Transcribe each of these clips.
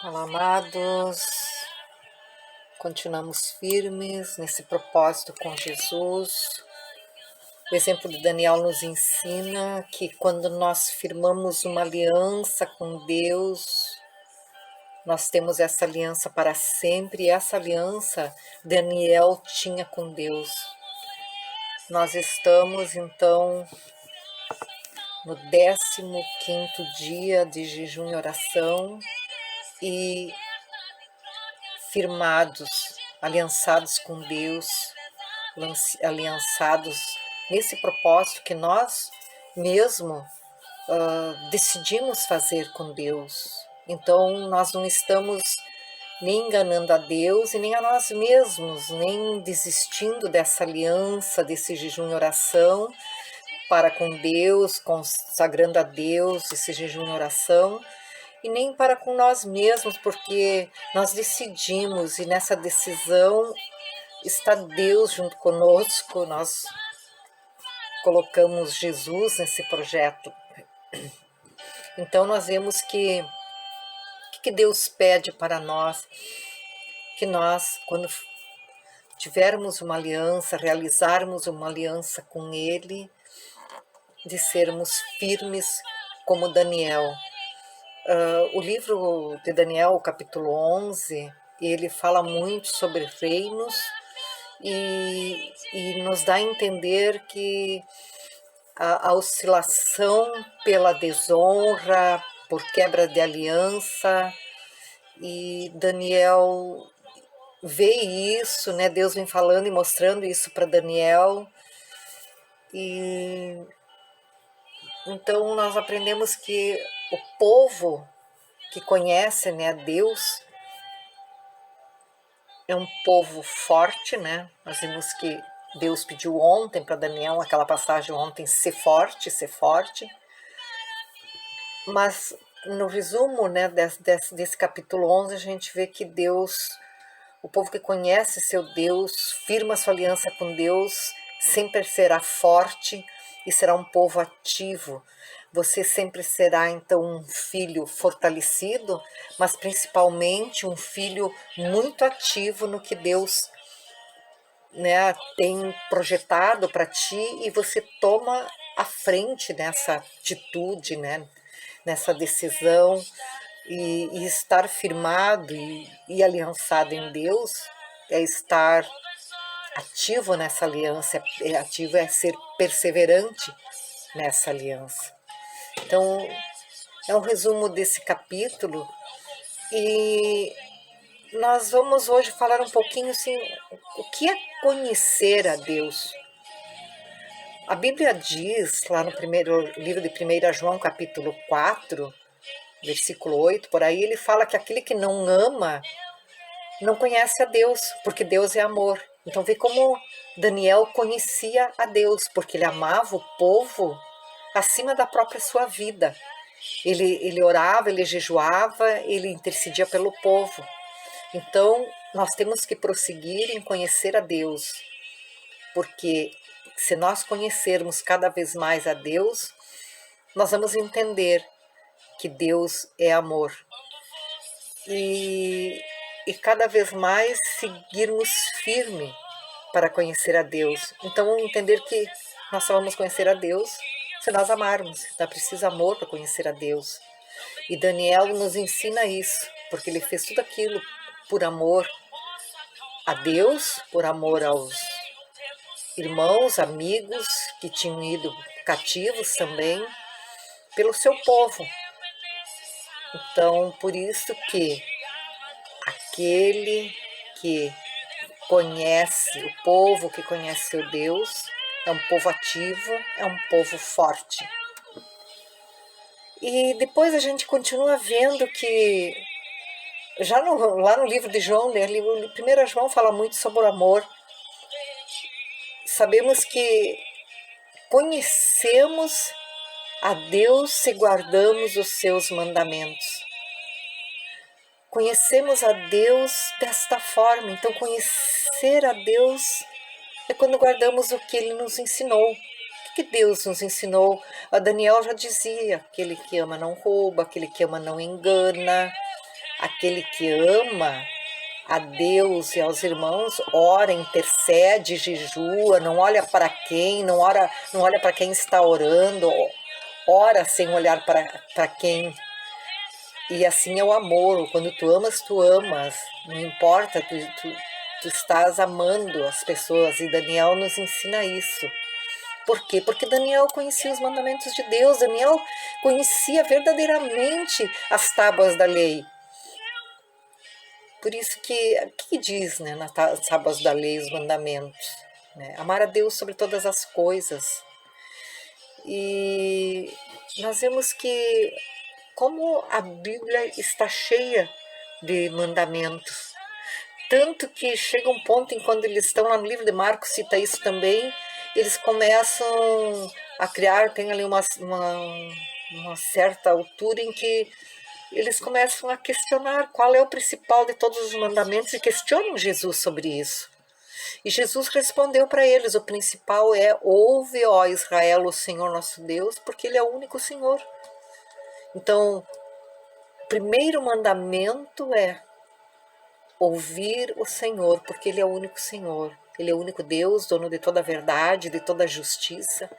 Olá, amados. Continuamos firmes nesse propósito com Jesus. O exemplo de Daniel nos ensina que quando nós firmamos uma aliança com Deus, nós temos essa aliança para sempre, e essa aliança Daniel tinha com Deus. Nós estamos, então, no 15º dia de jejum e oração e firmados, aliançados com Deus, aliançados nesse propósito que nós mesmo decidimos fazer com Deus. Então nós não estamos nem enganando a Deus e nem a nós mesmos, nem desistindo dessa aliança, desse jejum e oração para com Deus, consagrando a Deus esse jejum e oração, e nem para com nós mesmos, porque nós decidimos e nessa decisão está Deus junto conosco. Nós colocamos Jesus nesse projeto. Então nós vemos que o que Deus pede para nós, que nós, quando tivermos uma aliança, realizarmos uma aliança com Ele, de sermos firmes como Daniel. O livro de Daniel, capítulo 11, ele fala muito sobre reinos e nos dá a entender que a oscilação pela desonra, por quebra de aliança, e Daniel vê isso, né? Deus vem falando e mostrando isso para Daniel, e então nós aprendemos que o povo que conhece, né, Deus é um povo forte, né? Nós vimos que Deus pediu ontem para Daniel, aquela passagem ontem, ser forte, ser forte. Mas no resumo, né, desse capítulo 11, a gente vê que Deus, o povo que conhece seu Deus, firma sua aliança com Deus, sempre será forte e será um povo ativo. Você sempre será, então, um filho fortalecido, mas principalmente um filho muito ativo no que Deus, né, tem projetado para ti, e você toma a frente nessa atitude, né, nessa decisão, e estar firmado e aliançado em Deus é estar ativo nessa aliança, ativo é ser perseverante nessa aliança. Então, é um resumo desse capítulo, e nós vamos hoje falar um pouquinho assim, o que é conhecer a Deus. A Bíblia diz, lá no primeiro livro de 1 João, capítulo 4, versículo 8, por aí, ele fala que aquele que não ama não conhece a Deus, porque Deus é amor. Então vê como Daniel conhecia a Deus, porque ele amava o povo acima da própria sua vida. Ele orava, ele jejuava, ele intercedia pelo povo. Então nós temos que prosseguir em conhecer a Deus, porque se nós conhecermos cada vez mais a Deus, nós vamos entender que Deus é amor. E cada vez mais seguirmos firme para conhecer a Deus. Então, entender que nós só vamos conhecer a Deus se nós amarmos. Então, é preciso amor para conhecer a Deus. E Daniel nos ensina isso, porque ele fez tudo aquilo por amor a Deus, por amor aos irmãos, amigos que tinham ido cativos também, pelo seu povo. Então, por isso que aquele que conhece, o povo que conhece seu Deus, é um povo ativo, é um povo forte. E depois a gente continua vendo que, já lá no livro de João, né, 1 João fala muito sobre o amor. Sabemos que conhecemos a Deus se guardamos os seus mandamentos. Conhecemos a Deus desta forma. Então, conhecer a Deus é quando guardamos o que Ele nos ensinou. O que Deus nos ensinou? A Daniel já dizia: aquele que ama não rouba, aquele que ama não engana, aquele que ama a Deus e aos irmãos, ora, intercede, jejua, não olha para quem, não olha para quem está orando, ora sem olhar para quem. E assim é o amor, quando tu amas, não importa, tu estás amando as pessoas, e Daniel nos ensina isso. Por quê? Porque Daniel conhecia os mandamentos de Deus, Daniel conhecia verdadeiramente as tábuas da lei. Por isso que diz, né, nas tábuas da lei, os mandamentos, né? Amar a Deus sobre todas as coisas. E nós vemos que como a Bíblia está cheia de mandamentos. Tanto que chega um ponto em quando eles estão lá no livro de Marcos, cita isso também, eles começam a criar, tem ali uma certa altura em que eles começam a questionar qual é o principal de todos os mandamentos e questionam Jesus sobre isso. E Jesus respondeu para eles, o principal é: ouve, ó Israel, o Senhor nosso Deus, porque Ele é o único Senhor. Então, o primeiro mandamento é ouvir o Senhor, porque Ele é o único Senhor. Ele é o único Deus, dono de toda a verdade, de toda a justiça.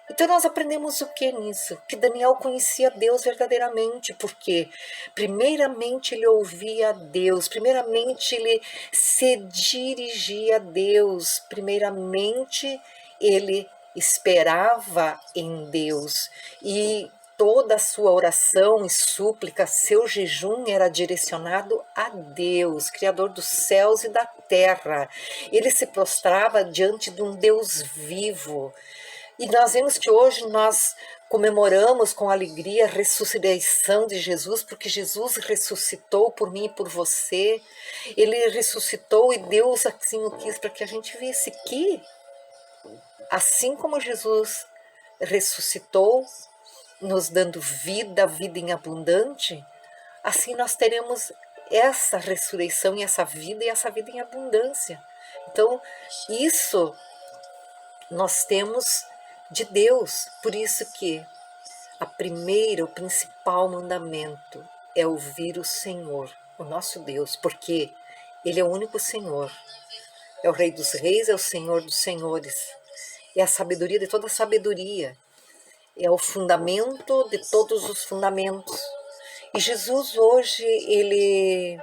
Então nós aprendemos o que nisso? Que Daniel conhecia Deus verdadeiramente, porque primeiramente ele ouvia a Deus, primeiramente ele se dirigia a Deus, primeiramente ele esperava em Deus, e toda a sua oração e súplica, seu jejum era direcionado a Deus, Criador dos céus e da terra. Ele se prostrava diante de um Deus vivo. E nós vemos que hoje nós comemoramos com alegria a ressurreição de Jesus, porque Jesus ressuscitou por mim e por você. Ele ressuscitou e Deus assim o quis para que a gente visse que, assim como Jesus ressuscitou, nos dando vida, vida em abundante, assim nós teremos essa ressurreição e essa vida em abundância. Então, isso nós temos de Deus. Por isso que o principal mandamento é ouvir o Senhor, o nosso Deus, porque Ele é o único Senhor. É o Rei dos Reis, é o Senhor dos Senhores. É a sabedoria de toda a sabedoria. É o fundamento de todos os fundamentos. E Jesus hoje, Ele,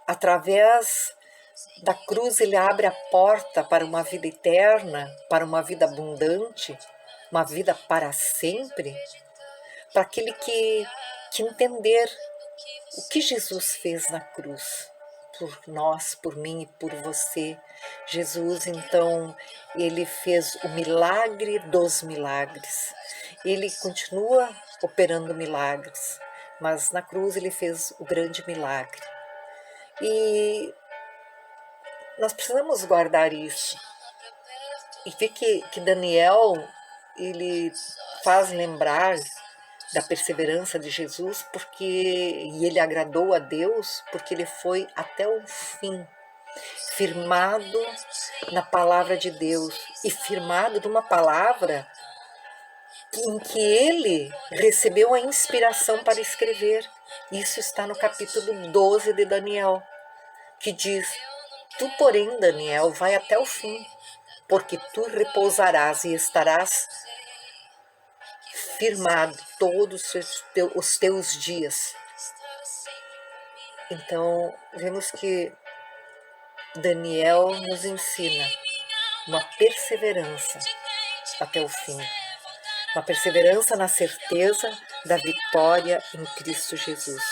através da cruz, Ele abre a porta para uma vida eterna, para uma vida abundante, uma vida para sempre, para aquele que entender o que Jesus fez na cruz, por nós, por mim e por você. Jesus, então, ele fez o milagre dos milagres. Ele continua operando milagres, mas na cruz ele fez o grande milagre. E nós precisamos guardar isso. E ver que Daniel, ele faz lembrar da perseverança de Jesus, e ele agradou a Deus, porque ele foi até o fim, firmado na palavra de Deus, e firmado numa palavra em que ele recebeu a inspiração para escrever. Isso está no capítulo 12 de Daniel, que diz: tu, porém, Daniel, vai até o fim, porque tu repousarás e estarás firmado todos os teus dias. Então, vemos que Daniel nos ensina uma perseverança até o fim, uma perseverança na certeza da vitória em Cristo Jesus.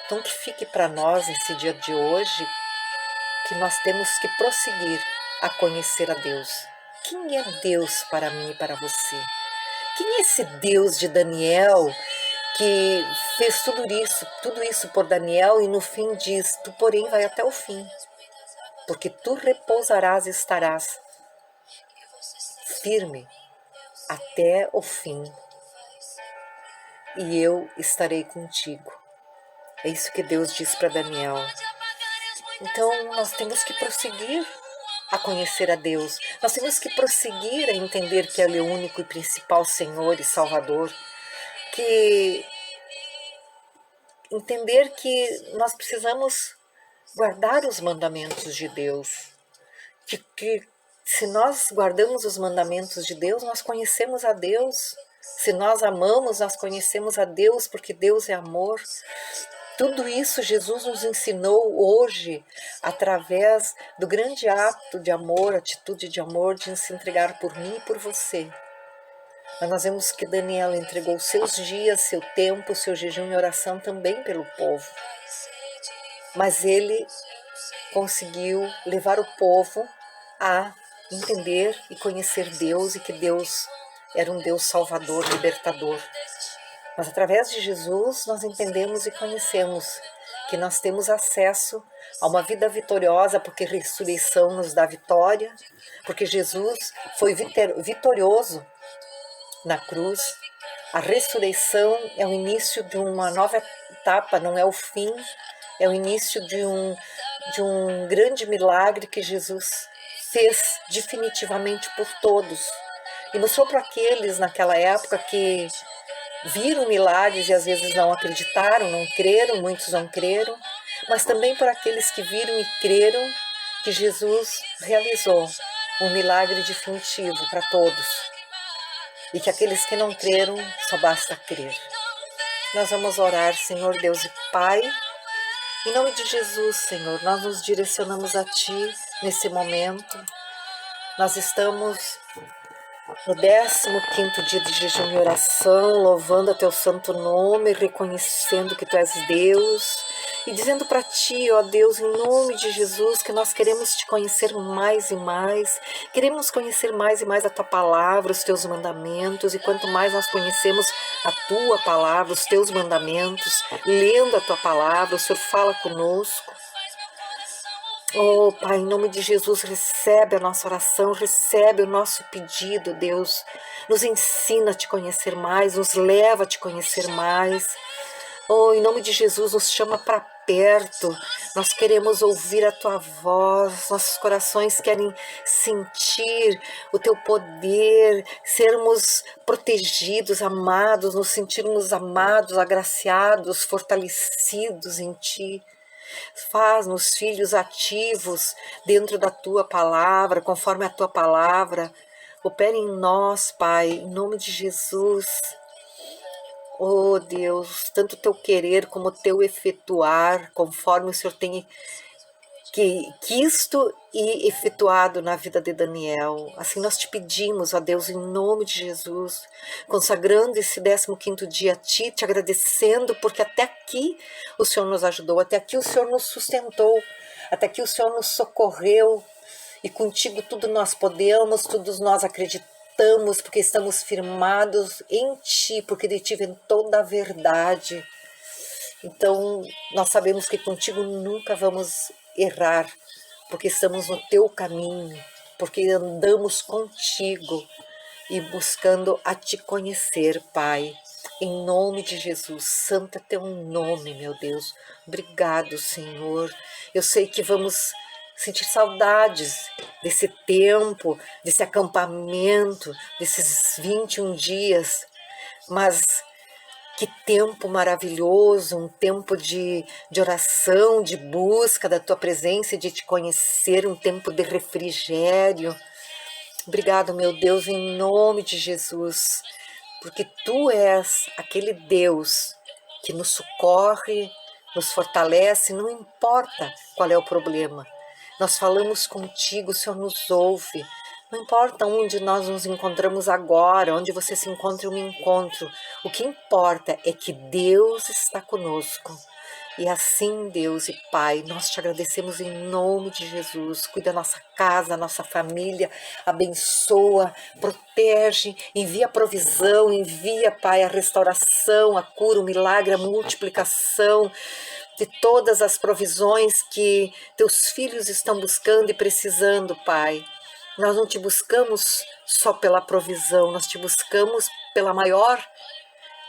Então, que fique para nós nesse dia de hoje que nós temos que prosseguir a conhecer a Deus. Quem é Deus para mim e para você? Quem é esse Deus de Daniel que fez tudo isso por Daniel, e no fim diz: tu, porém, vai até o fim, porque tu repousarás e estarás firme até o fim, e eu estarei contigo. É isso que Deus diz para Daniel. Então, nós temos que prosseguir a conhecer a Deus. Nós temos que prosseguir a entender que Ele é o único e principal Senhor e Salvador, que entender que nós precisamos guardar os mandamentos de Deus. Que se nós guardamos os mandamentos de Deus, nós conhecemos a Deus. Se nós amamos, nós conhecemos a Deus, porque Deus é amor. Tudo isso Jesus nos ensinou hoje, através do grande ato de amor, atitude de amor, de se entregar por mim e por você. Mas nós vemos que Daniel entregou seus dias, seu tempo, seu jejum e oração também pelo povo. Mas ele conseguiu levar o povo a entender e conhecer Deus, e que Deus era um Deus salvador, libertador. Mas através de Jesus nós entendemos e conhecemos que nós temos acesso a uma vida vitoriosa, porque a ressurreição nos dá vitória, porque Jesus foi vitorioso na cruz. A ressurreição é o início de uma nova etapa, não é o fim, é o início de um grande milagre que Jesus fez definitivamente por todos. E mostrou para aqueles naquela época que viram milagres e às vezes não acreditaram, não creram, muitos não creram, mas também por aqueles que viram e creram que Jesus realizou um milagre definitivo para todos. E que aqueles que não creram, só basta crer. Nós vamos orar, Senhor Deus e Pai. Em nome de Jesus, Senhor, nós nos direcionamos a Ti nesse momento. Nós estamos no 15º dia de jejum e oração, louvando a Teu santo nome, reconhecendo que Tu és Deus e dizendo para Ti, ó Deus, em nome de Jesus, que nós queremos Te conhecer mais e mais, queremos conhecer mais e mais a Tua palavra, os Teus mandamentos, e quanto mais nós conhecemos a Tua palavra, os Teus mandamentos, lendo a Tua palavra, o Senhor fala conosco. Oh, Pai, em nome de Jesus, recebe a nossa oração, recebe o nosso pedido, Deus. Nos ensina a Te conhecer mais, nos leva a Te conhecer mais. Oh, em nome de Jesus, nos chama para perto. Nós queremos ouvir a Tua voz, nossos corações querem sentir o Teu poder, sermos protegidos, amados, nos sentirmos amados, agraciados, fortalecidos em Ti. Faz-nos filhos ativos dentro da Tua palavra, conforme a Tua palavra. Opere em nós, Pai, em nome de Jesus. Oh Deus, tanto o Teu querer como o Teu efetuar, conforme o Senhor tem quisto e efetuado na vida de Daniel. Assim nós Te pedimos, ó Deus, em nome de Jesus, consagrando esse 15º dia a Ti, Te agradecendo, porque até aqui o Senhor nos ajudou, até aqui o Senhor nos sustentou, até aqui o Senhor nos socorreu, e contigo tudo nós podemos, tudo nós acreditamos, porque estamos firmados em Ti, porque de Ti vem toda a verdade. Então, nós sabemos que contigo nunca vamos errar, porque estamos no Teu caminho, porque andamos contigo e buscando a Te conhecer, Pai. Em nome de Jesus, santo é Teu nome, meu Deus. Obrigado, Senhor. Eu sei que vamos sentir saudades desse tempo, desse acampamento, desses 21 dias, mas que tempo maravilhoso, um tempo de oração, de busca da Tua presença e de Te conhecer, um tempo de refrigério. Obrigado, meu Deus, em nome de Jesus, porque Tu és aquele Deus que nos socorre, nos fortalece, não importa qual é o problema. Nós falamos contigo, o Senhor nos ouve. Não importa onde nós nos encontramos agora, onde você se encontra, eu me encontro. O que importa é que Deus está conosco. E assim, Deus e Pai, nós Te agradecemos em nome de Jesus. Cuida da nossa casa, nossa família, abençoa, protege, envia a provisão, envia, Pai, a restauração, a cura, o milagre, a multiplicação de todas as provisões que Teus filhos estão buscando e precisando, Pai. Nós não Te buscamos só pela provisão, nós Te buscamos pela maior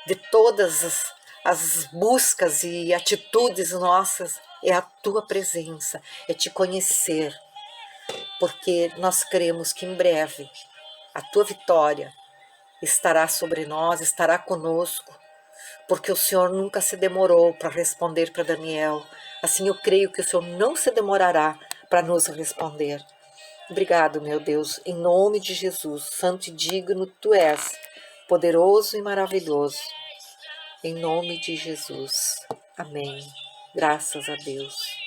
de todas as buscas e atitudes nossas, é a Tua presença, é Te conhecer, porque nós cremos que em breve a Tua vitória estará sobre nós, estará conosco, porque o Senhor nunca se demorou para responder para Daniel. Assim eu creio que o Senhor não se demorará para nos responder. Obrigado, meu Deus, em nome de Jesus, santo e digno tu és, poderoso e maravilhoso. Em nome de Jesus. Amém. Graças a Deus.